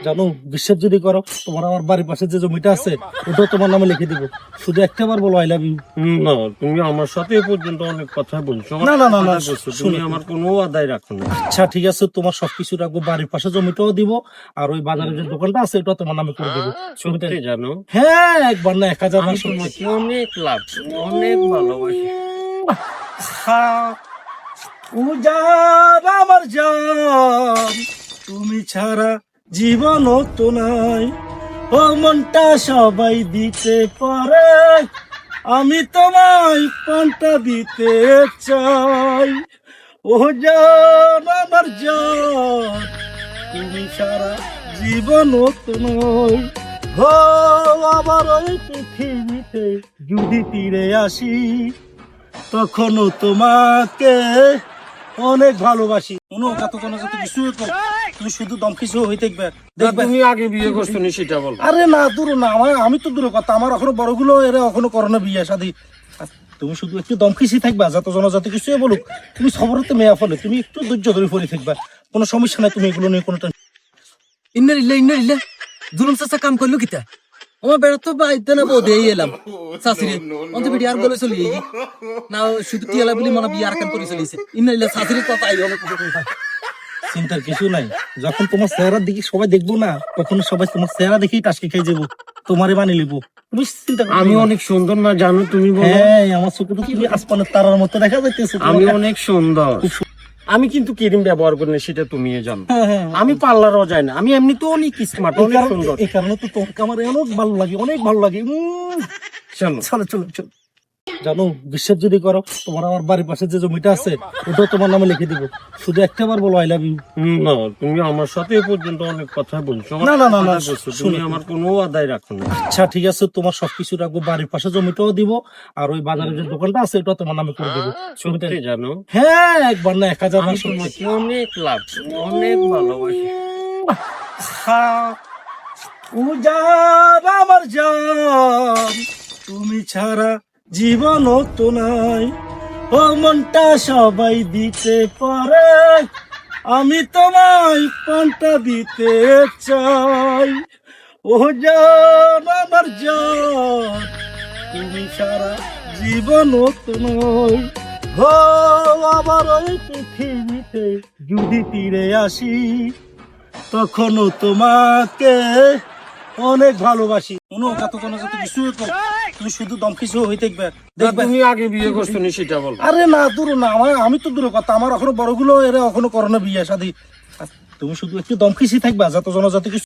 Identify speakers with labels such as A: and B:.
A: জানো, বিশ্বাস যদি করো, তোমার আমার বাড়ির পাশে যে জমিটা আছে ওটাও তোমার নামে লিখে দিব। শুধু একটাবার বলো আই লাভ ইউ।
B: না, তুমি আমার সাথে এ পর্যন্ত অনেক কথা বলছো।
A: না, না, না, না,
B: তুমি আমার কোনো আদায় রাখো না।
A: আচ্ছা ঠিক আছে, তোমার সবকিছু রাখবো, বাড়ির পাশে জমিটাও দিব, আর ওই বাজারের যে দোকানটা আছে ওটা তোমার নামে করে দিব।
B: সত্যি জানো?
A: হ্যাঁ, একবার না 1000 না,
B: আমি তোমাকে অনেক লাভ, অনেক ভালোবাসি।
A: উজান আমার জান, তুমি ছাড়া জীবন তো নাই। ও মনটা সবাই দিতে পারে, আমি তোমায় পান্তা দিতে চাই। ও জান আমার জান, তুমি ছাড়া জীবন তো নয়। হো আবার ওই পৃথিবীতে যদি ফিরে আসি, তখনও তোমাকে অনেক ভালোবাসি। কোনো যত কিছু তুমি শুধু দম কিছু হয়ে দেখবে।
B: তুমি আগে বিয়ে করছো নি সেটা বল।
A: আরে না, দূর না, আমি তো দূরের কথা, আমার এখনো বড়গুলো এরা এখনো করে না বিয়ে শাদী। তুমি শুধু একটু দম খিসি থাকবা, যত জনজাতি কিছু বলুক, তুমি সবরতে মেয়া ফলে তুমি একটু ধৈর্য ধরে পড়ে থাকবা। কোনো সমস্যা নাই, তুমি এগুলো নিয়ে কোনো
C: ইন্না জুলুম চাচা কাম করলো কিতা আমার বেড়া তো বাইতে না বউ দিয়ে এলাম শাশুড়ি অন্ত বেটি আর বলে চলি না শুধু টিয়ালা বলি মনে বিয়ে আর কাম করে চলিছে ইন্না শাশুড়ির কথা আই অনেক
A: চিন্তার কিছু নাই। যখন তোমার চেহারা দেখি সবাই দেখবো না, তখন সবাই তোমার চেহারা দেখেই টাসকি খাই যাবো, তোমারে বানিয়ে লিবো। তুমি চিন্তা করো
B: আমি
A: না।
B: অনেক সুন্দর না জানো তুমি বলো?
A: হ্যাঁ, আমার চোখে তো তুমি আসমানের তারার মতো দেখা যাইতেছে।
B: আমি অনেক সুন্দর। আমি কিন্তু ক্রিম ব্যবহার করি না, সেটা তুমি জানো।
A: হ্যাঁ,
B: আমি পার্লারও যাই না, আমি এমনিতে অনেক স্মার্ট, অনেক সুন্দর।
A: এই কারণে তো তোমাকে আমার অনেক ভালো লাগে, অনেক ভালো লাগে।
B: চলো
A: চলো চলো চলো। জানো, বিশ্বাস যদি করো, তোমার আমার বাড়ির পাশে যে জমিটা আছে ওটাও তোমার নামে লিখে দিব। শুধু একটাবার বলো আই লাভ ইউ।
B: না, তুমি আমার সাথে এ পর্যন্ত অনেক কথা বলছো।
A: না, না, না, না,
B: তুমি আমার কোনো আদায় রাখো না।
A: আচ্ছা ঠিক আছে, তোমার সবকিছু রাখবো, বাড়ির পাশে জমিটাও দিব, আর ওই বাজারের যে দোকানটা আছে ওটা তোমার নামে করে দিব।
B: সত্যি জানো?
A: হ্যাঁ, একবার না 1000 না,
B: আমি তোমাকে অনেক লাভ, অনেক ভালোবাসি।
A: উজান আমার জান, তুমি ছাড়া জীবন তো নাই। ও মনটা সবাই দিতে পারে, আমি তোমায় পান্তা দিতে চাই। ও জান আমার জান, তুমি ছাড়া জীবন তো নয়। হো আবার ওই পৃথিবীতে যদি ফিরে আসি, তখনও তোমাকে অনেক ভালোবাসি। কোনো যত কিছু তুমি শুধু দম কিছু হয়ে দেখবে।
B: তুমি আগে বিয়ে করছো নি সেটা বল।
A: আরে না, দূর না, আমি তো দূরের কথা, আমার এখনো বড়গুলো এরা এখনো করে না বিয়ে শাদী। তুমি শুধু একটু দম খিসি থাকবা, যত জনজাতি কিছু